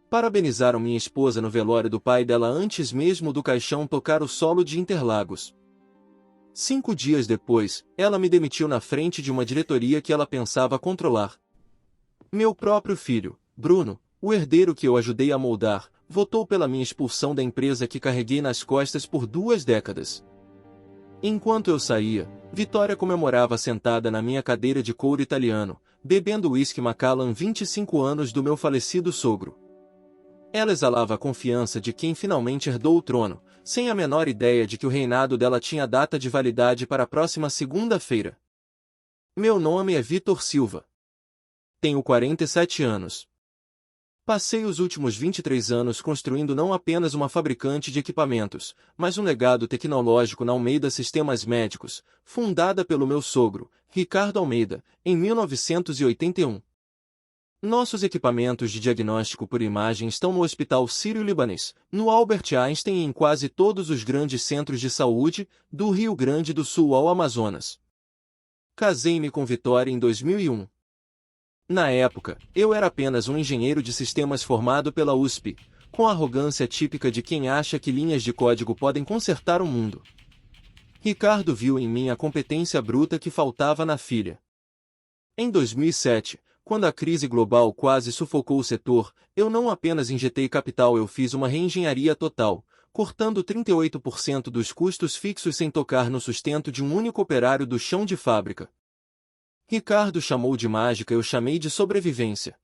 Parabenizaram minha esposa no velório do pai dela antes mesmo do caixão tocar o solo de Interlagos. 5 dias depois, ela me demitiu na frente de uma diretoria que ela pensava controlar. Meu próprio filho, Bruno, o herdeiro que eu ajudei a moldar, votou pela minha expulsão da empresa que carreguei nas costas por 2 décadas. Enquanto eu saía, Vitória comemorava sentada na minha cadeira de couro italiano, bebendo uísque Macallan 25 anos do meu falecido sogro. Ela exalava a confiança de quem finalmente herdou o trono, sem a menor ideia de que o reinado dela tinha data de validade para a próxima segunda-feira. Meu nome é Vitor Silva. Tenho 47 anos. Passei os últimos 23 anos construindo não apenas uma fabricante de equipamentos, mas um legado tecnológico na Almeida Sistemas Médicos, fundada pelo meu sogro, Ricardo Almeida, em 1981. Nossos equipamentos de diagnóstico por imagem estão no Hospital Sírio-Libanês, no Albert Einstein e em quase todos os grandes centros de saúde, do Rio Grande do Sul ao Amazonas. Casei-me com Vitória em 2001. Na época, eu era apenas um engenheiro de sistemas formado pela USP, com a arrogância típica de quem acha que linhas de código podem consertar o mundo. Ricardo viu em mim a competência bruta que faltava na filha. Em 2007, quando a crise global quase sufocou o setor, eu não apenas injetei capital, eu fiz uma reengenharia total, cortando 38% dos custos fixos sem tocar no sustento de um único operário do chão de fábrica. Ricardo chamou de mágica, eu chamei de sobrevivência.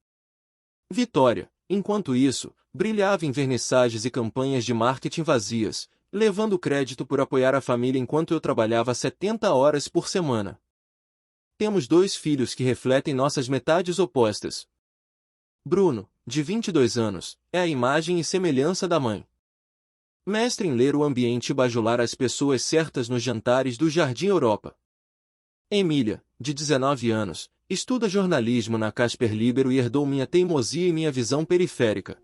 Vitória, enquanto isso, brilhava em vernissagens e campanhas de marketing vazias, levando crédito por apoiar a família enquanto eu trabalhava 70 horas por semana. Temos 2 filhos que refletem nossas metades opostas. Bruno, de 22 anos, é a imagem e semelhança da mãe. Mestre em ler o ambiente e bajular as pessoas certas nos jantares do Jardim Europa. Emília, de 19 anos, estuda jornalismo na Casper Libero e herdou minha teimosia e minha visão periférica.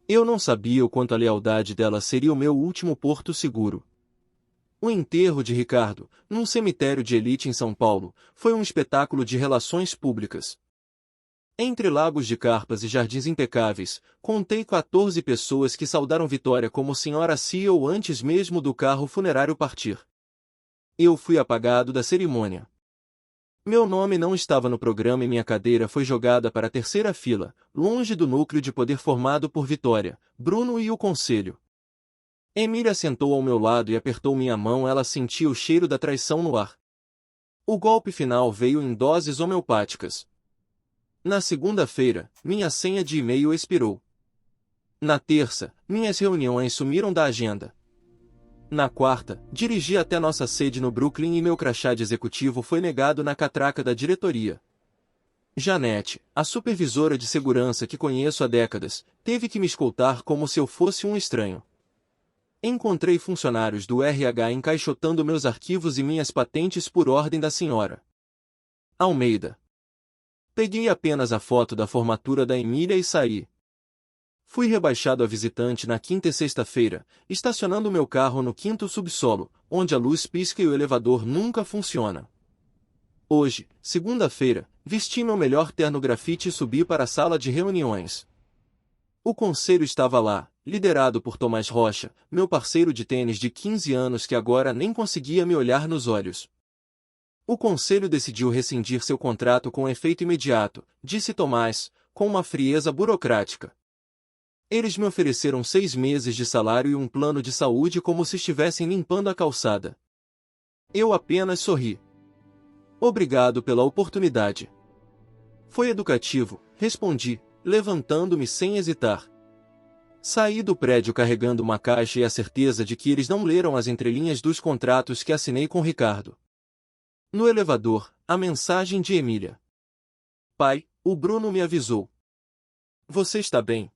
Eu não sabia o quanto a lealdade dela seria o meu último porto seguro. O enterro de Ricardo, num cemitério de elite em São Paulo, foi um espetáculo de relações públicas. Entre lagos de carpas e jardins impecáveis, contei 14 pessoas que saudaram Vitória como Senhora CEO antes mesmo do carro funerário partir. Eu fui apagado da cerimônia. Meu nome não estava no programa e minha cadeira foi jogada para a 3ª fila, longe do núcleo de poder formado por Vitória, Bruno e o conselho. Emília sentou ao meu lado e apertou minha mão, ela sentia o cheiro da traição no ar. O golpe final veio em doses homeopáticas. Na segunda-feira, minha senha de e-mail expirou. Na terça, minhas reuniões sumiram da agenda. Na quarta, dirigi até nossa sede no Brooklyn e meu crachá de executivo foi negado na catraca da diretoria. Janete, a supervisora de segurança que conheço há décadas, teve que me escoltar como se eu fosse um estranho. Encontrei funcionários do RH encaixotando meus arquivos e minhas patentes por ordem da senhora Almeida. Peguei apenas a foto da formatura da Emília e saí. Fui rebaixado a visitante na quinta e sexta-feira, estacionando meu carro no 5º subsolo, onde a luz pisca e o elevador nunca funciona. Hoje, segunda-feira, vesti meu melhor terno grafite e subi para a sala de reuniões. O conselho estava lá, liderado por Tomás Rocha, meu parceiro de tênis de 15 anos que agora nem conseguia me olhar nos olhos. O conselho decidiu rescindir seu contrato com efeito imediato, disse Tomás, com uma frieza burocrática. Eles me ofereceram 6 meses de salário e um plano de saúde como se estivessem limpando a calçada. Eu apenas sorri. Obrigado pela oportunidade. Foi educativo, respondi, levantando-me sem hesitar. Saí do prédio carregando uma caixa e a certeza de que eles não leram as entrelinhas dos contratos que assinei com Ricardo. No elevador, a mensagem de Emília. Pai, o Bruno me avisou. Você está bem?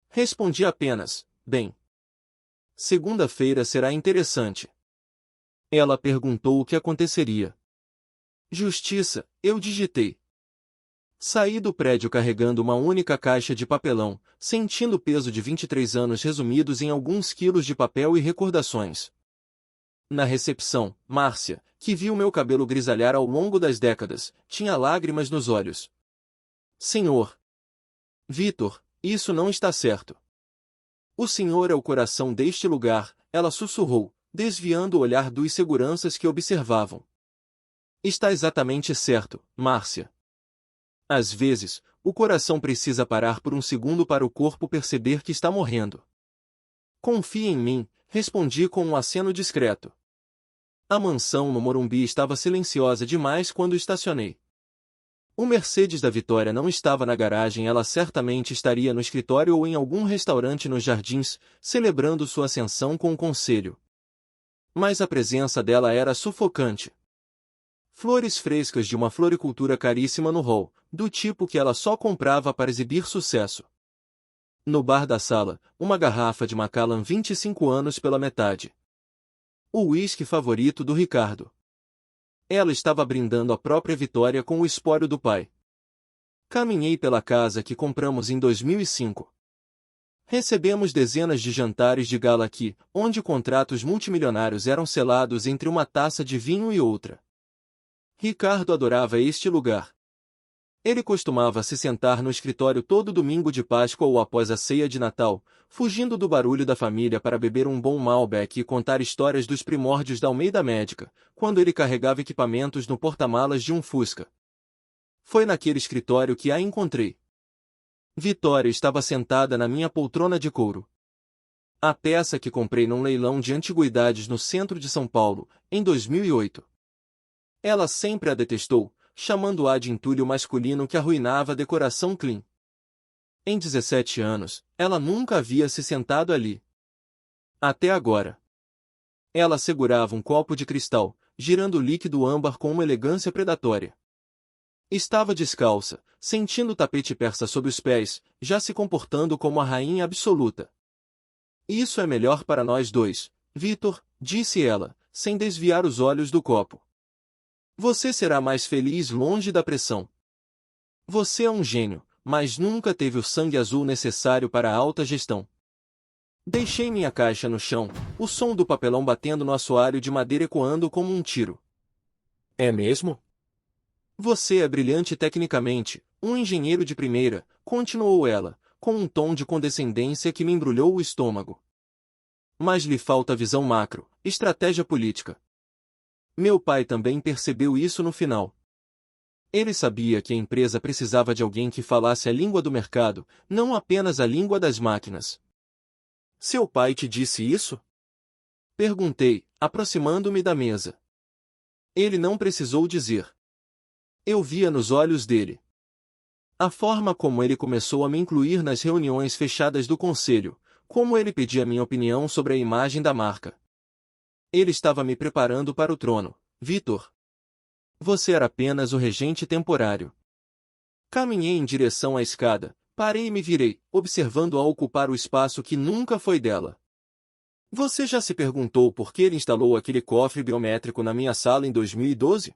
Respondi apenas, bem. Segunda-feira será interessante. Ela perguntou o que aconteceria. Justiça, eu digitei. Saí do prédio carregando uma única caixa de papelão, sentindo o peso de 23 anos resumidos em alguns quilos de papel e recordações. Na recepção, Márcia, que viu meu cabelo grisalhar ao longo das décadas, tinha lágrimas nos olhos. Senhor Vitor, Isso não está certo. O senhor é o coração deste lugar, ela sussurrou, desviando o olhar dos seguranças que observavam. Está exatamente certo, Márcia. Às vezes, o coração precisa parar por um segundo para o corpo perceber que está morrendo. Confie em mim, respondi com um aceno discreto. A mansão no Morumbi estava silenciosa demais quando estacionei. O Mercedes da Vitória não estava na garagem, ela certamente estaria no escritório ou em algum restaurante nos jardins, celebrando sua ascensão com o conselho. Mas a presença dela era sufocante. Flores frescas de uma floricultura caríssima no hall, do tipo que ela só comprava para exibir sucesso. No bar da sala, uma garrafa de Macallan 25 anos pela metade. O uísque favorito do Ricardo. Ela estava brindando a própria vitória com o espólio do pai. Caminhei pela casa que compramos em 2005. Recebemos dezenas de jantares de gala aqui, onde contratos multimilionários eram selados entre uma taça de vinho e outra. Ricardo adorava este lugar. Ele costumava se sentar no escritório todo domingo de Páscoa ou após a ceia de Natal, fugindo do barulho da família para beber um bom Malbec e contar histórias dos primórdios da Almeida Médica, quando ele carregava equipamentos no porta-malas de um Fusca. Foi naquele escritório que a encontrei. Vitória estava sentada na minha poltrona de couro. A peça que comprei num leilão de antiguidades no centro de São Paulo, em 2008. Ela sempre a detestou, chamando-a de entulho masculino que arruinava a decoração clean. Em 17 anos, ela nunca havia se sentado ali. Até agora. Ela segurava um copo de cristal, girando o líquido âmbar com uma elegância predatória. Estava descalça, sentindo o tapete persa sob os pés, já se comportando como a rainha absoluta. Isso é melhor para nós dois, Vitor, disse ela, sem desviar os olhos do copo. Você será mais feliz longe da pressão. Você é um gênio, mas nunca teve o sangue azul necessário para a alta gestão. Deixei minha caixa no chão, o som do papelão batendo no assoalho de madeira ecoando como um tiro. É mesmo? Você é brilhante tecnicamente, um engenheiro de primeira, continuou ela, com um tom de condescendência que me embrulhou o estômago. Mas lhe falta visão macro, estratégia política. Meu pai também percebeu isso no final. Ele sabia que a empresa precisava de alguém que falasse a língua do mercado, não apenas a língua das máquinas. Seu pai te disse isso? Perguntei, aproximando-me da mesa. Ele não precisou dizer. Eu via nos olhos dele. A forma como ele começou a me incluir nas reuniões fechadas do conselho, como ele pedia minha opinião sobre a imagem da marca. Ele estava me preparando para o trono, Vitor. Você era apenas o regente temporário. Caminhei em direção à escada, parei e me virei, observando-a ocupar o espaço que nunca foi dela. Você já se perguntou por que ele instalou aquele cofre biométrico na minha sala em 2012?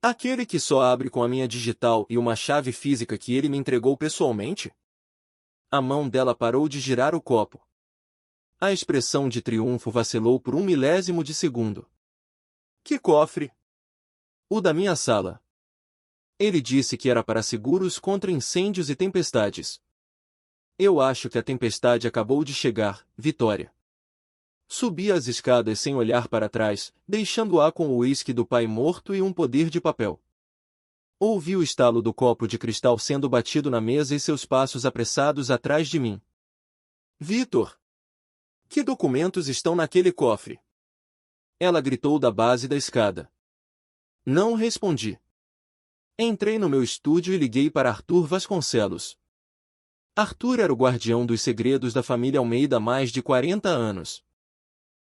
Aquele que só abre com a minha digital e uma chave física que ele me entregou pessoalmente? A mão dela parou de girar o copo. A expressão de triunfo vacilou por 1/1000 de segundo. Que cofre? O da minha sala. Ele disse que era para seguros contra incêndios e tempestades. Eu acho que a tempestade acabou de chegar, Vitória. Subi as escadas sem olhar para trás, deixando-a com o uísque do pai morto e um poder de papel. Ouvi o estalo do copo de cristal sendo batido na mesa e seus passos apressados atrás de mim. Vitor! Que documentos estão naquele cofre? Ela gritou da base da escada. Não respondi. Entrei no meu estúdio e liguei para Arthur Vasconcelos. Arthur era o guardião dos segredos da família Almeida há mais de 40 anos.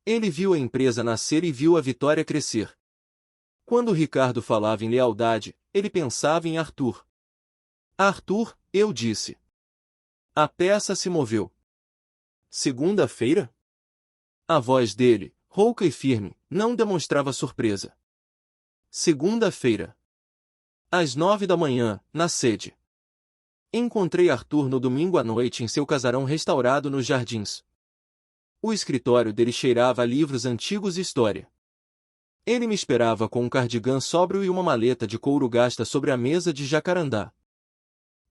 Ele viu a empresa nascer e viu a Vitória crescer. Quando Ricardo falava em lealdade, ele pensava em Arthur. Arthur, eu disse. A peça se moveu. Segunda-feira? A voz dele, rouca e firme, não demonstrava surpresa. Segunda-feira. Às 9 da manhã, na sede. Encontrei Arthur no domingo à noite em seu casarão restaurado nos jardins. O escritório dele cheirava a livros antigos e história. Ele me esperava com um cardigã sóbrio e uma maleta de couro gasta sobre a mesa de jacarandá.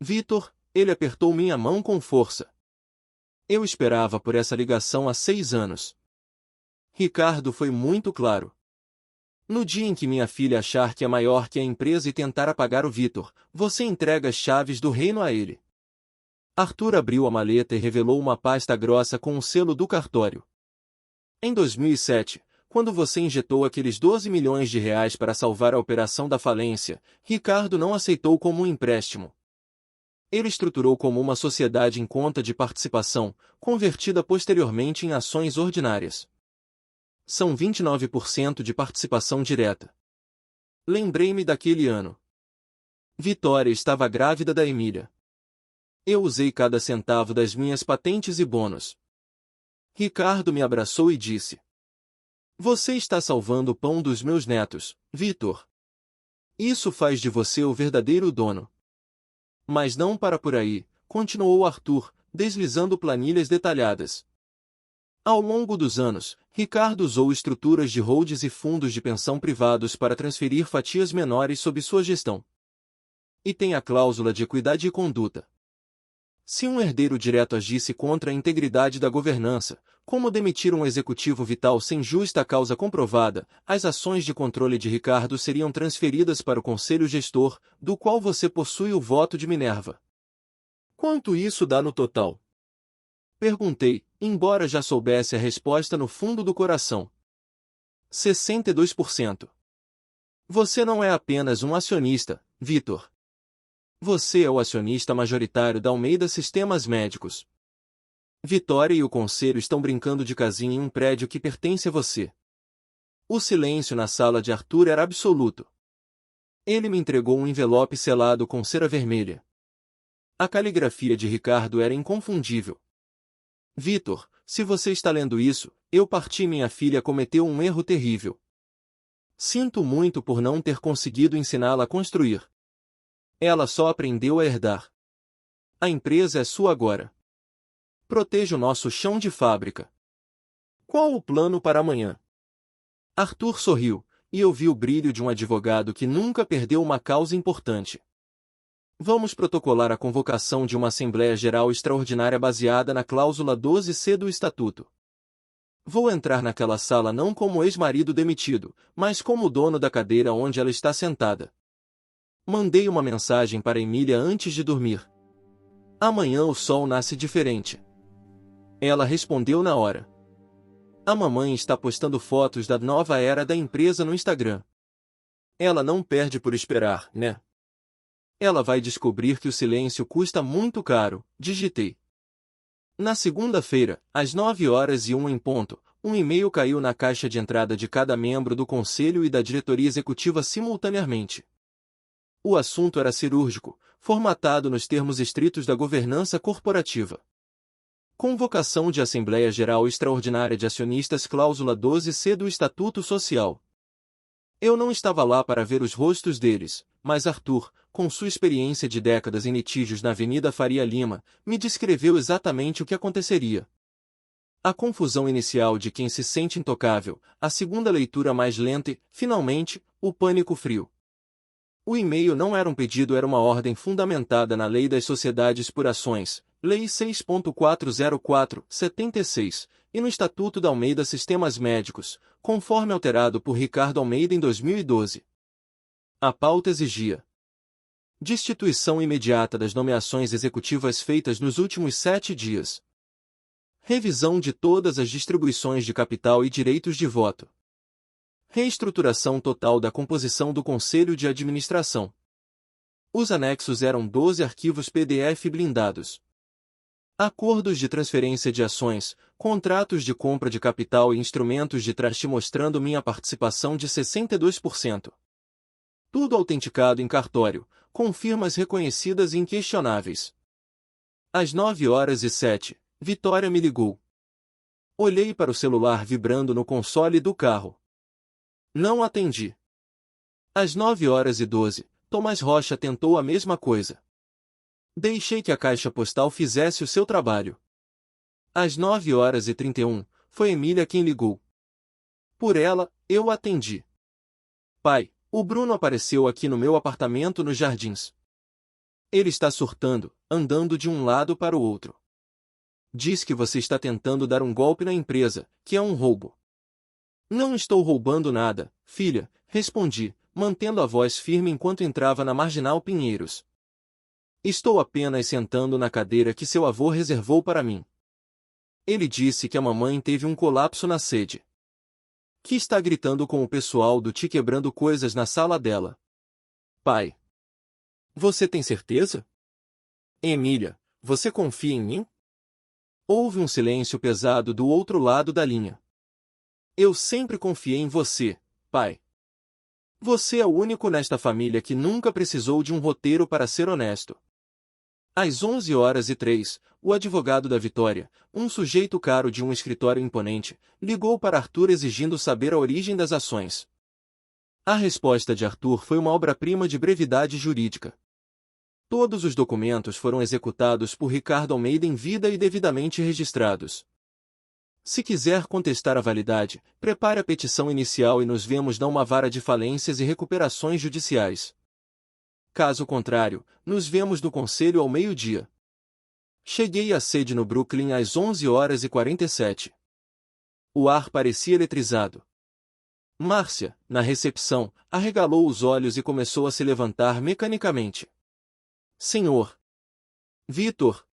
Vitor, Ele apertou minha mão com força. Eu esperava por essa ligação há 6 anos. Ricardo foi muito claro. No dia em que minha filha achar que é maior que a empresa e tentar apagar o Vitor, você entrega as chaves do reino a ele. Arthur abriu a maleta e revelou uma pasta grossa com o selo do cartório. Em 2007, quando você injetou aqueles 12 milhões de reais para salvar a operação da falência, Ricardo não aceitou como um empréstimo. Ele estruturou como uma sociedade em conta de participação, convertida posteriormente em ações ordinárias. São 29% de participação direta. Lembrei-me daquele ano. Vitória estava grávida da Emília. Eu usei cada centavo das minhas patentes e bônus. Ricardo me abraçou e disse: Você está salvando o pão dos meus netos, Vitor. Isso faz de você o verdadeiro dono. Mas não para por aí, continuou Arthur, deslizando planilhas detalhadas. Ao longo dos anos, Ricardo usou estruturas de holdings e fundos de pensão privados para transferir fatias menores sob sua gestão. E tem a cláusula de equidade e conduta. Se um herdeiro direto agisse contra a integridade da governança, como demitir um executivo vital sem justa causa comprovada, as ações de controle de Ricardo seriam transferidas para o conselho gestor, do qual você possui o voto de Minerva. Quanto isso dá no total? Perguntei, embora já soubesse a resposta no fundo do coração. 62%. Você não é apenas um acionista, Vitor. Você é o acionista majoritário da Almeida Sistemas Médicos. Vitória e o conselho estão brincando de casinha em um prédio que pertence a você. O silêncio na sala de Arthur era absoluto. Ele me entregou um envelope selado com cera vermelha. A caligrafia de Ricardo era inconfundível. Vitor, se você está lendo isso, eu parti. Minha filha cometeu um erro terrível. Sinto muito por não ter conseguido ensiná-la a construir. Ela só aprendeu a herdar. A empresa é sua agora. Proteja o nosso chão de fábrica. Qual o plano para amanhã? Arthur sorriu, e eu vi o brilho de um advogado que nunca perdeu uma causa importante. Vamos protocolar a convocação de uma Assembleia Geral Extraordinária baseada na cláusula 12C do Estatuto. Vou entrar naquela sala não como ex-marido demitido, mas como dono da cadeira onde ela está sentada. Mandei uma mensagem para Emília antes de dormir. Amanhã o sol nasce diferente. Ela respondeu na hora. A mamãe está postando fotos da nova era da empresa no Instagram. Ela não perde por esperar, né? Ela vai descobrir que o silêncio custa muito caro, digitei. Na segunda-feira, às 9h01 em ponto, um e-mail caiu na caixa de entrada de cada membro do conselho e da diretoria executiva simultaneamente. O assunto era cirúrgico, formatado nos termos estritos da governança corporativa. Convocação de Assembleia Geral Extraordinária de Acionistas, cláusula 12C do Estatuto Social. Eu não estava lá para ver os rostos deles, mas Arthur, com sua experiência de décadas em litígios na Avenida Faria Lima, me descreveu exatamente o que aconteceria. A confusão inicial de quem se sente intocável, a segunda leitura mais lenta e, finalmente, o pânico frio. O e-mail não era um pedido, era uma ordem fundamentada na Lei das Sociedades por Ações, Lei 6.404/76, e no Estatuto da Almeida Sistemas Médicos, conforme alterado por Ricardo Almeida em 2012. A pauta exigia destituição imediata das nomeações executivas feitas nos últimos 7 dias. Revisão de todas as distribuições de capital e direitos de voto. Reestruturação total da composição do Conselho de Administração. Os anexos eram 12 arquivos PDF blindados. Acordos de transferência de ações, contratos de compra de capital e instrumentos de trust mostrando minha participação de 62%. Tudo autenticado em cartório, com firmas reconhecidas e inquestionáveis. Às 9h07, Vitória me ligou. Olhei para o celular vibrando no console do carro. Não atendi. Às 9h12, Tomás Rocha tentou a mesma coisa. Deixei que a caixa postal fizesse o seu trabalho. Às 9h31, foi Emília quem ligou. Por ela, eu atendi. Pai, o Bruno apareceu aqui no meu apartamento nos Jardins. Ele está surtando, andando de um lado para o outro. Diz que você está tentando dar um golpe na empresa, que é um roubo. Não estou roubando nada, filha, respondi, mantendo a voz firme enquanto entrava na Marginal Pinheiros. Estou apenas sentando na cadeira que seu avô reservou para mim. Ele disse que a mamãe teve um colapso na sede. Que está gritando com o pessoal do TI quebrando coisas na sala dela. Pai. Você tem certeza? Emília, você confia em mim? Houve um silêncio pesado do outro lado da linha. Eu sempre confiei em você, pai. Você é o único nesta família que nunca precisou de um roteiro para ser honesto. Às 11h03, o advogado da Vitória, um sujeito caro de um escritório imponente, ligou para Arthur exigindo saber a origem das ações. A resposta de Arthur foi uma obra-prima de brevidade jurídica. Todos os documentos foram executados por Ricardo Almeida em vida e devidamente registrados. Se quiser contestar a validade, prepare a petição inicial e nos vemos na uma vara de falências e recuperações judiciais. Caso contrário, nos vemos no conselho ao meio-dia. Cheguei à sede no Brooklyn às 11h47. O ar parecia eletrizado. Márcia, na recepção, arregalou os olhos e começou a se levantar mecanicamente. Senhor. Vitor.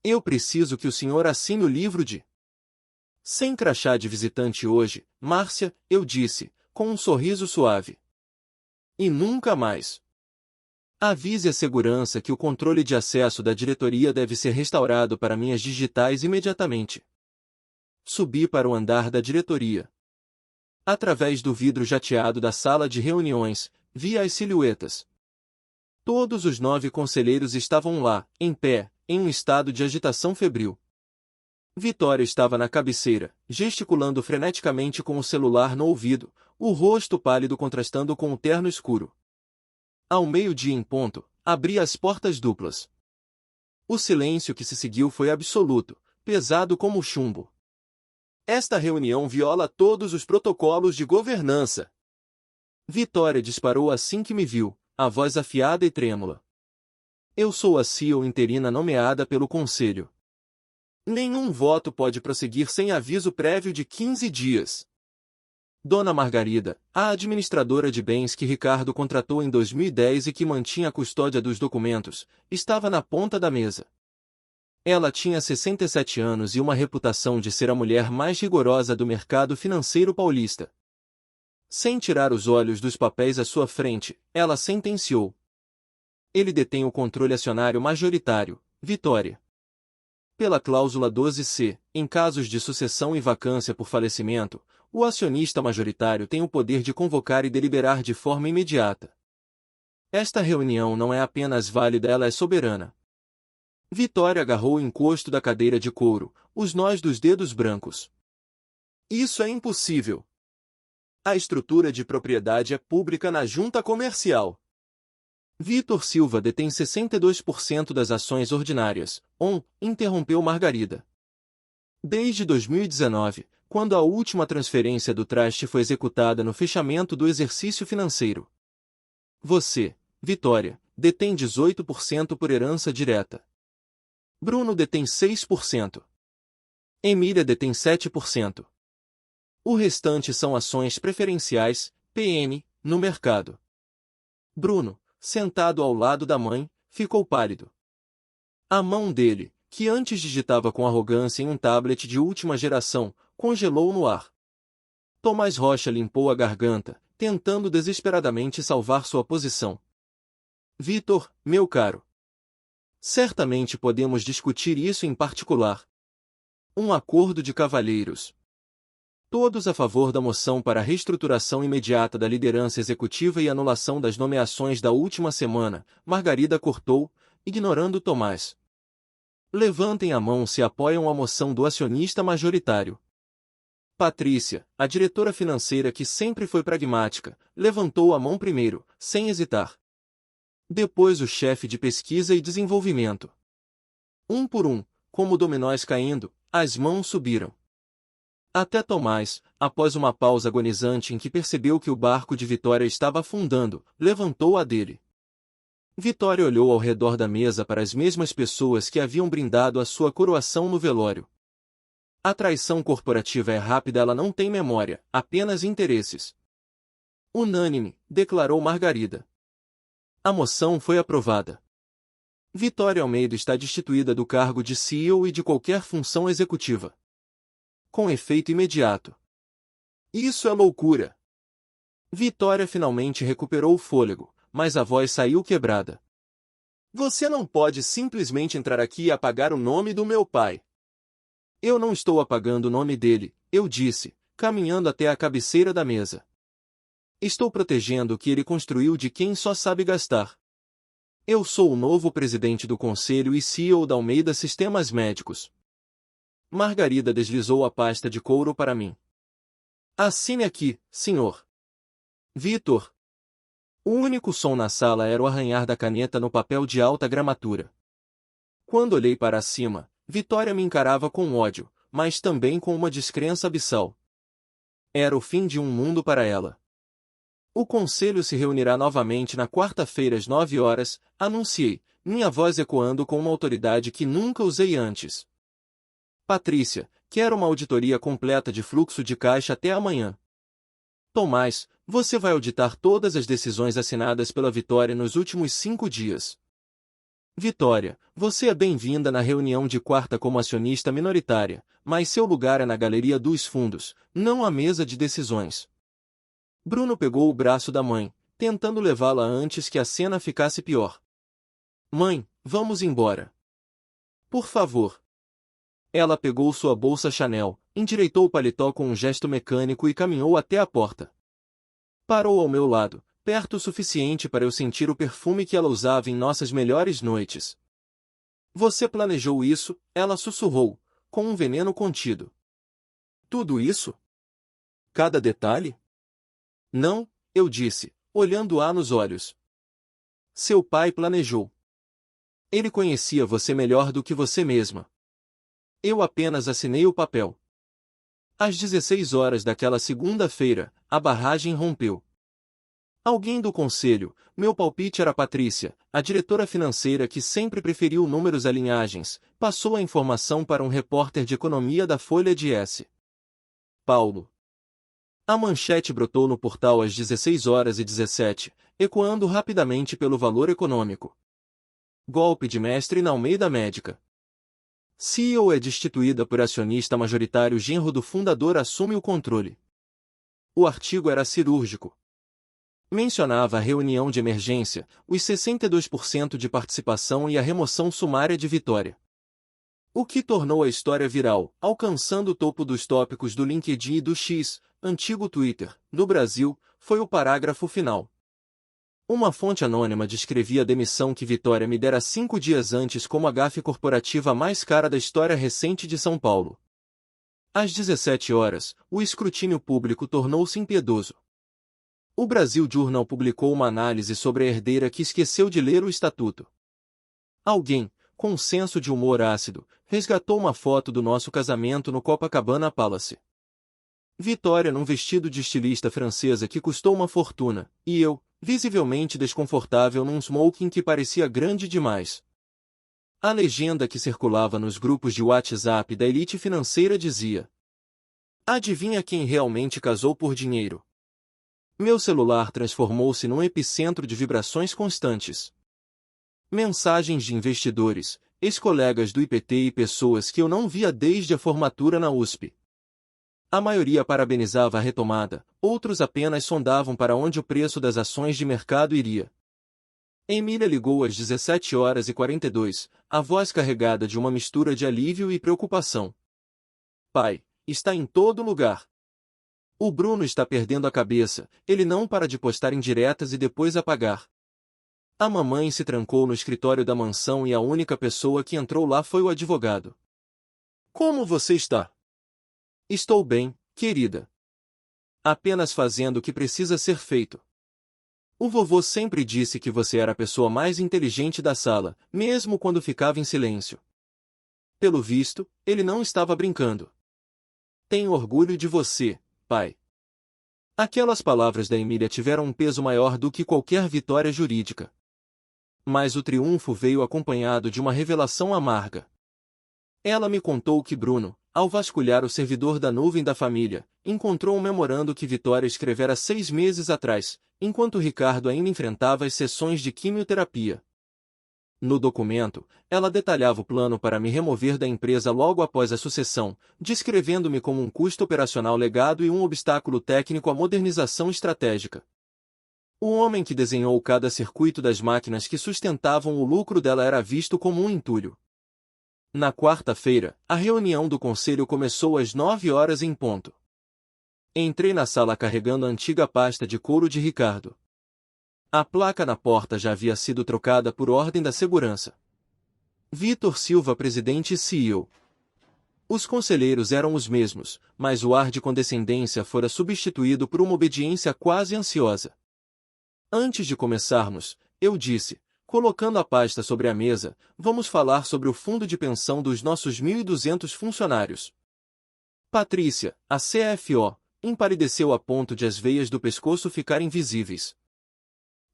Eu preciso que o senhor assine o livro de... Sem crachá de visitante hoje, Márcia, eu disse, com um sorriso suave. E nunca mais. Avise a segurança que o controle de acesso da diretoria deve ser restaurado para minhas digitais imediatamente. Subi para o andar da diretoria. Através do vidro jateado da sala de reuniões, vi as silhuetas. Todos os 9 conselheiros estavam lá, em pé, em um estado de agitação febril. Vitória estava na cabeceira, gesticulando freneticamente com o celular no ouvido, o rosto pálido contrastando com o terno escuro. Ao meio-dia em ponto, abri as portas duplas. O silêncio que se seguiu foi absoluto, pesado como chumbo. Esta reunião viola todos os protocolos de governança. Vitória disparou assim que me viu, a voz afiada e trêmula. Eu sou a CEO interina nomeada pelo Conselho. Nenhum voto pode prosseguir sem aviso prévio de 15 dias. Dona Margarida, a administradora de bens que Ricardo contratou em 2010 e que mantinha a custódia dos documentos, estava na ponta da mesa. Ela tinha 67 anos e uma reputação de ser a mulher mais rigorosa do mercado financeiro paulista. Sem tirar os olhos dos papéis à sua frente, ela sentenciou. Ele detém o controle acionário majoritário, Vitória. Pela cláusula 12C, em casos de sucessão e vacância por falecimento, o acionista majoritário tem o poder de convocar e deliberar de forma imediata. Esta reunião não é apenas válida, ela é soberana. Vitória agarrou o encosto da cadeira de couro, os nós dos dedos brancos. Isso é impossível. A estrutura de propriedade é pública na junta comercial. Vitor Silva detém 62% das ações ordinárias, interrompeu Margarida. Desde 2019, quando a última transferência do traste foi executada no fechamento do exercício financeiro. Você, Vitória, detém 18% por herança direta. Bruno detém 6%. Emília detém 7%. O restante são ações preferenciais, PM, no mercado. Bruno, sentado ao lado da mãe, ficou pálido. A mão dele, que antes digitava com arrogância em um tablet de última geração, congelou no ar. Tomás Rocha limpou a garganta, tentando desesperadamente salvar sua posição. Vitor, meu caro. Certamente podemos discutir isso em particular. Um acordo de cavalheiros. Todos a favor da moção para a reestruturação imediata da liderança executiva e anulação das nomeações da última semana, Margarida cortou, ignorando Tomás. Levantem a mão se apoiam a moção do acionista majoritário. Patrícia, a diretora financeira que sempre foi pragmática, levantou a mão primeiro, sem hesitar. Depois o chefe de pesquisa e desenvolvimento. Um por um, como dominós caindo, as mãos subiram. Até Tomás, após uma pausa agonizante em que percebeu que o barco de Vitória estava afundando, levantou a dele. Vitória olhou ao redor da mesa para as mesmas pessoas que haviam brindado a sua coroação no velório. A traição corporativa é rápida, ela não tem memória, apenas interesses. Unânime, declarou Margarida. A moção foi aprovada. Vitória Almeida está destituída do cargo de CEO e de qualquer função executiva. Com efeito imediato. Isso é loucura! Vitória finalmente recuperou o fôlego, mas a voz saiu quebrada. Você não pode simplesmente entrar aqui e apagar o nome do meu pai. Eu não estou apagando o nome dele, eu disse, caminhando até a cabeceira da mesa. Estou protegendo o que ele construiu de quem só sabe gastar. Eu sou o novo presidente do conselho e CEO da Almeida Sistemas Médicos. Margarida deslizou a pasta de couro para mim. Assine aqui, senhor. Vitor. O único som na sala era o arranhar da caneta no papel de alta gramatura. Quando olhei para cima, Vitória me encarava com ódio, mas também com uma descrença abissal. Era o fim de um mundo para ela. O conselho se reunirá novamente na quarta-feira às 9 horas, anunciei, minha voz ecoando com uma autoridade que nunca usei antes. Patrícia, quero uma auditoria completa de fluxo de caixa até amanhã. Tomás, você vai auditar todas as decisões assinadas pela Vitória nos últimos 5 dias. Vitória, você é bem-vinda na reunião de quarta como acionista minoritária, mas seu lugar é na galeria dos fundos, não à mesa de decisões. Bruno pegou o braço da mãe, tentando levá-la antes que a cena ficasse pior. Mãe, vamos embora. Por favor. Ela pegou sua bolsa Chanel, endireitou o paletó com um gesto mecânico e caminhou até a porta. Parou ao meu lado, perto o suficiente para eu sentir o perfume que ela usava em nossas melhores noites. Você planejou isso? Ela sussurrou, com um veneno contido. Tudo isso? Cada detalhe? Não, eu disse, olhando-a nos olhos. Seu pai planejou. Ele conhecia você melhor do que você mesma. Eu apenas assinei o papel. Às 16 horas daquela segunda-feira, a barragem rompeu. Alguém do conselho, meu palpite era Patrícia, a diretora financeira que sempre preferiu números a linhagens, passou a informação para um repórter de economia da Folha de S. Paulo. A manchete brotou no portal às 16 horas e 17, ecoando rapidamente pelo Valor Econômico. Golpe de mestre na Almeida Médica. CEO é destituída por acionista majoritário, genro do fundador assume o controle. O artigo era cirúrgico. Mencionava a reunião de emergência, os 62% de participação e a remoção sumária de Vitória. O que tornou a história viral, alcançando o topo dos tópicos do LinkedIn e do X, antigo Twitter, no Brasil, foi o parágrafo final. Uma fonte anônima descrevia a demissão que Vitória me dera 5 dias antes como a gafe corporativa mais cara da história recente de São Paulo. Às 17 horas, o escrutínio público tornou-se impiedoso. O Brasil Journal publicou uma análise sobre a herdeira que esqueceu de ler o estatuto. Alguém, com um senso de humor ácido, resgatou uma foto do nosso casamento no Copacabana Palace. Vitória num vestido de estilista francesa que custou uma fortuna, e eu, visivelmente desconfortável num smoking que parecia grande demais. A legenda que circulava nos grupos de WhatsApp da elite financeira dizia: adivinha quem realmente casou por dinheiro? Meu celular transformou-se num epicentro de vibrações constantes. Mensagens de investidores, ex-colegas do IPT e pessoas que eu não via desde a formatura na USP. A maioria parabenizava a retomada, outros apenas sondavam para onde o preço das ações de mercado iria. Emília ligou às 17 horas e 42, a voz carregada de uma mistura de alívio e preocupação. Pai, está em todo lugar. O Bruno está perdendo a cabeça, ele não para de postar indiretas e depois apagar. A mamãe se trancou no escritório da mansão e a única pessoa que entrou lá foi o advogado. Como você está? Estou bem, querida. Apenas fazendo o que precisa ser feito. O vovô sempre disse que você era a pessoa mais inteligente da sala, mesmo quando ficava em silêncio. Pelo visto, ele não estava brincando. Tenho orgulho de você, pai. Aquelas palavras da Emília tiveram um peso maior do que qualquer vitória jurídica. Mas o triunfo veio acompanhado de uma revelação amarga. Ela me contou que Bruno, ao vasculhar o servidor da nuvem da família, encontrou um memorando que Vitória escrevera 6 meses atrás, enquanto Ricardo ainda enfrentava as sessões de quimioterapia. No documento, ela detalhava o plano para me remover da empresa logo após a sucessão, descrevendo-me como um custo operacional legado e um obstáculo técnico à modernização estratégica. O homem que desenhou cada circuito das máquinas que sustentavam o lucro dela era visto como um entulho. Na quarta-feira, a reunião do conselho começou às 9 horas em ponto. Entrei na sala carregando a antiga pasta de couro de Ricardo. A placa na porta já havia sido trocada por ordem da segurança. Vitor Silva, presidente e CEO. Os conselheiros eram os mesmos, mas o ar de condescendência fora substituído por uma obediência quase ansiosa. Antes de começarmos, eu disse, colocando a pasta sobre a mesa, vamos falar sobre o fundo de pensão dos nossos 1.200 funcionários. Patrícia, a CFO, empalideceu a ponto de as veias do pescoço ficarem visíveis.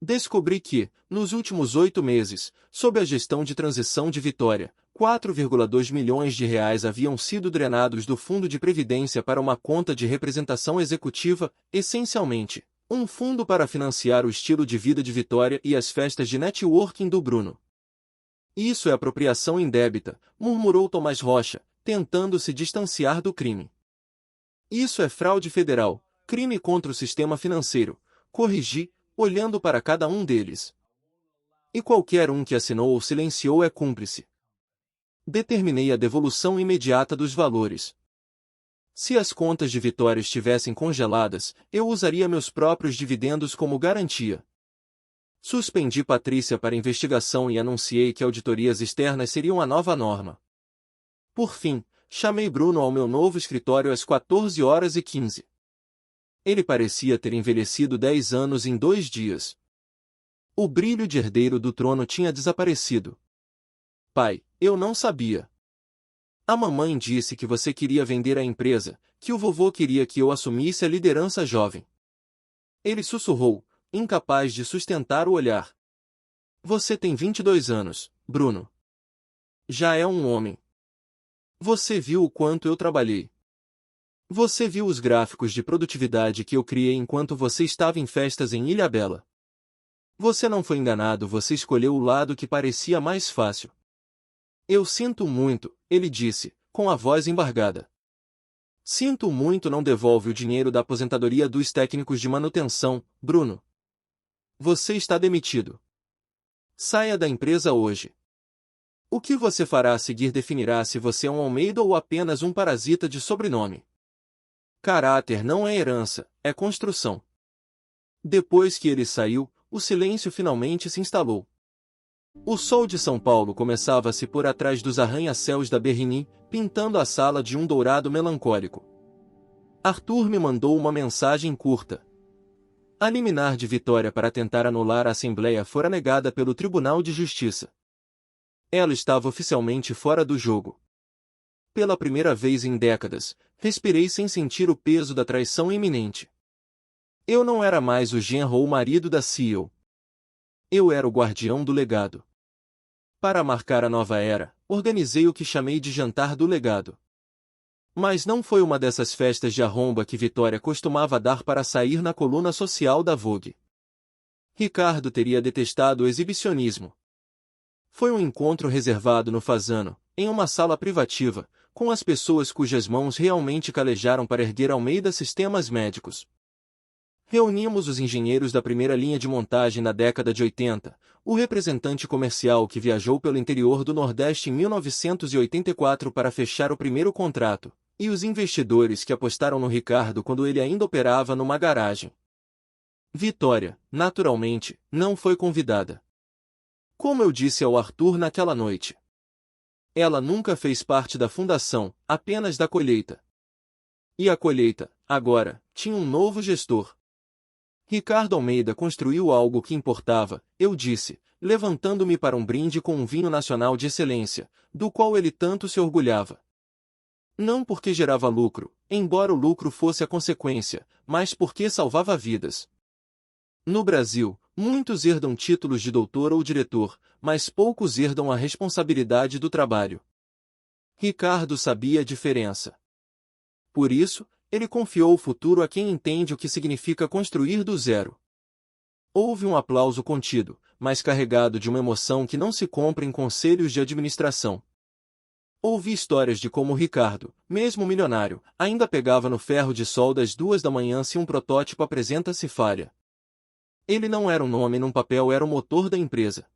Descobri que, nos últimos 8 meses, sob a gestão de transição de Vitória, 4,2 milhões de reais haviam sido drenados do Fundo de Previdência para uma conta de representação executiva, essencialmente, um fundo para financiar o estilo de vida de Vitória e as festas de networking do Bruno. Isso é apropriação indébita, murmurou Tomás Rocha, tentando se distanciar do crime. Isso é fraude federal, crime contra o sistema financeiro, corrigi, olhando para cada um deles. E qualquer um que assinou ou silenciou é cúmplice. Determinei a devolução imediata dos valores. Se as contas de Vitória estivessem congeladas, eu usaria meus próprios dividendos como garantia. Suspendi Patrícia para investigação e anunciei que auditorias externas seriam a nova norma. Por fim, chamei Bruno ao meu novo escritório às 14h15. Ele parecia ter envelhecido 10 anos em 2 dias. O brilho de herdeiro do trono tinha desaparecido. Pai, eu não sabia. A mamãe disse que você queria vender a empresa, que o vovô queria que eu assumisse a liderança jovem. Ele sussurrou, incapaz de sustentar o olhar. Você tem 22 anos, Bruno. Já é um homem. Você viu o quanto eu trabalhei. Você viu os gráficos de produtividade que eu criei enquanto você estava em festas em Ilhabela. Você não foi enganado, você escolheu o lado que parecia mais fácil. Eu sinto muito, ele disse, com a voz embargada. Sinto muito, não devolve o dinheiro da aposentadoria dos técnicos de manutenção, Bruno. Você está demitido. Saia da empresa hoje. O que você fará a seguir definirá se você é um Almeida ou apenas um parasita de sobrenome. Caráter não é herança, é construção. Depois que ele saiu, o silêncio finalmente se instalou. O sol de São Paulo começava a se pôr atrás dos arranha-céus da Berrini, pintando a sala de um dourado melancólico. Arthur me mandou uma mensagem curta. A liminar de Vitória para tentar anular a Assembleia fora negada pelo Tribunal de Justiça. Ela estava oficialmente fora do jogo. Pela primeira vez em décadas, respirei sem sentir o peso da traição iminente. Eu não era mais o genro ou marido da CEO. Eu era o guardião do legado. Para marcar a nova era, organizei o que chamei de Jantar do Legado. Mas não foi uma dessas festas de arromba que Vitória costumava dar para sair na coluna social da Vogue. Ricardo teria detestado o exibicionismo. Foi um encontro reservado no Fasano, em uma sala privativa, com as pessoas cujas mãos realmente calejaram para erguer Almeida Sistemas Médicos. Reunimos os engenheiros da primeira linha de montagem na década de 80, o representante comercial que viajou pelo interior do Nordeste em 1984 para fechar o primeiro contrato, e os investidores que apostaram no Ricardo quando ele ainda operava numa garagem. Vitória, naturalmente, não foi convidada. Como eu disse ao Arthur naquela noite. Ela nunca fez parte da fundação, apenas da colheita. E a colheita, agora, tinha um novo gestor. Ricardo Almeida construiu algo que importava, eu disse, levantando-me para um brinde com um vinho nacional de excelência, do qual ele tanto se orgulhava. Não porque gerava lucro, embora o lucro fosse a consequência, mas porque salvava vidas. No Brasil, Muitos herdam títulos de doutor ou diretor, mas poucos herdam a responsabilidade do trabalho. Ricardo sabia a diferença. Por isso, ele confiou o futuro a quem entende o que significa construir do zero. Houve um aplauso contido, mas carregado de uma emoção que não se compra em conselhos de administração. Ouvi histórias de como Ricardo, mesmo milionário, ainda pegava no ferro de sol das 2 da manhã se um protótipo apresenta-se falha. Ele não era um nome num papel, era o motor da empresa.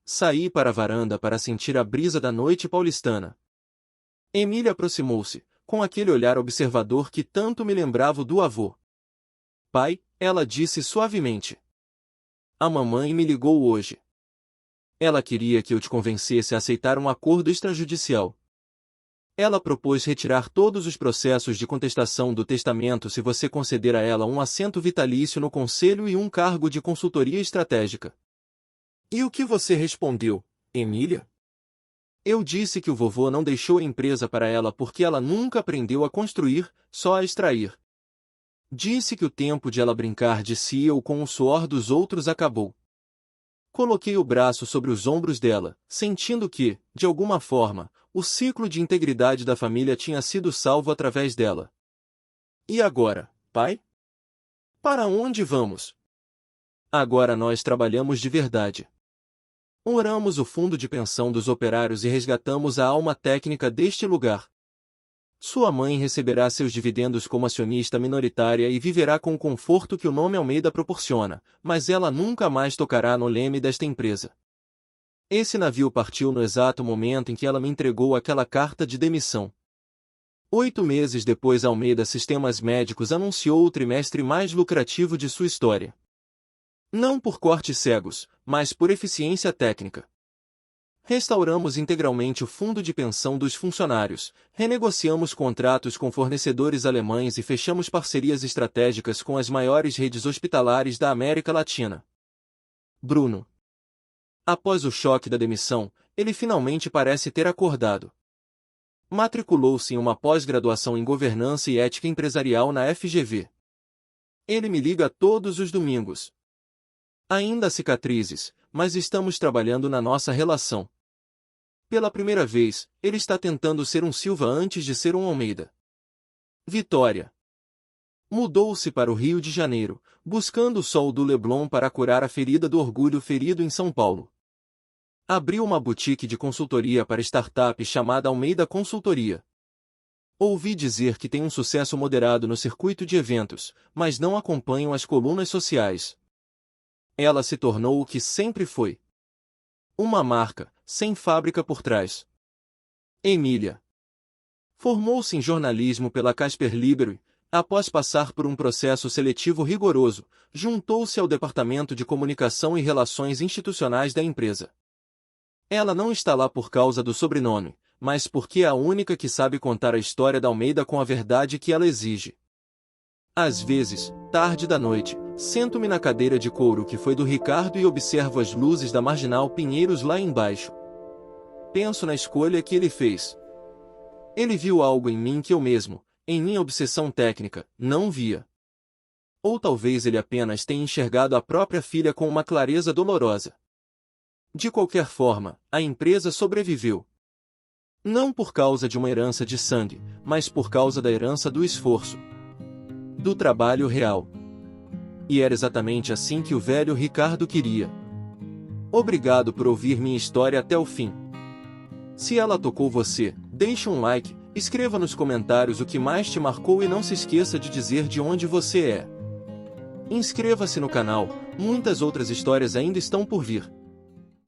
Saí para a varanda para sentir a brisa da noite paulistana. Emília aproximou-se, com aquele olhar observador que tanto me lembrava o do avô. Pai, ela disse suavemente. A mamãe me ligou hoje. Ela queria que eu te convencesse a aceitar um acordo extrajudicial. Ela propôs retirar todos os processos de contestação do testamento se você conceder a ela um assento vitalício no conselho e um cargo de consultoria estratégica. E o que você respondeu, Emília? Eu disse que o vovô não deixou a empresa para ela porque ela nunca aprendeu a construir, só a extrair. Disse que o tempo de ela brincar de si ou com o suor dos outros acabou. Coloquei o braço sobre os ombros dela, sentindo que, de alguma forma, o ciclo de integridade da família tinha sido salvo através dela. E agora, pai? Para onde vamos? Agora nós trabalhamos de verdade. Oramos o fundo de pensão dos operários e resgatamos a alma técnica deste lugar. Sua mãe receberá seus dividendos como acionista minoritária e viverá com o conforto que o nome Almeida proporciona, mas ela nunca mais tocará no leme desta empresa. Esse navio partiu no exato momento em que ela me entregou aquela carta de demissão. 8 meses depois, Almeida Sistemas Médicos anunciou o trimestre mais lucrativo de sua história. Não por cortes cegos, mas por eficiência técnica. Restauramos integralmente o fundo de pensão dos funcionários, renegociamos contratos com fornecedores alemães e fechamos parcerias estratégicas com as maiores redes hospitalares da América Latina. Bruno. Após o choque da demissão, ele finalmente parece ter acordado. Matriculou-se em uma pós-graduação em Governança e Ética Empresarial na FGV. Ele me liga todos os domingos. Ainda há cicatrizes, mas estamos trabalhando na nossa relação. Pela primeira vez, ele está tentando ser um Silva antes de ser um Almeida. Vitória. Mudou-se para o Rio de Janeiro, buscando o sol do Leblon para curar a ferida do orgulho ferido em São Paulo. Abriu uma boutique de consultoria para startup chamada Almeida Consultoria. Ouvi dizer que tem um sucesso moderado no circuito de eventos, mas não acompanham as colunas sociais. Ela se tornou o que sempre foi. Uma marca, sem fábrica por trás. Emília. Formou-se em jornalismo pela Casper Libero e, após passar por um processo seletivo rigoroso, juntou-se ao Departamento de Comunicação e Relações Institucionais da empresa. Ela não está lá por causa do sobrenome, mas porque é a única que sabe contar a história da Almeida com a verdade que ela exige. Às vezes, tarde da noite, sento-me na cadeira de couro que foi do Ricardo e observo as luzes da Marginal Pinheiros lá embaixo. Penso na escolha que ele fez. Ele viu algo em mim que eu mesmo, em minha obsessão técnica, não via. Ou talvez ele apenas tenha enxergado a própria filha com uma clareza dolorosa. De qualquer forma, a empresa sobreviveu. Não por causa de uma herança de sangue, mas por causa da herança do esforço. Do trabalho real. E era exatamente assim que o velho Ricardo queria. Obrigado por ouvir minha história até o fim. Se ela tocou você, deixe um like, escreva nos comentários o que mais te marcou e não se esqueça de dizer de onde você é. Inscreva-se no canal, muitas outras histórias ainda estão por vir.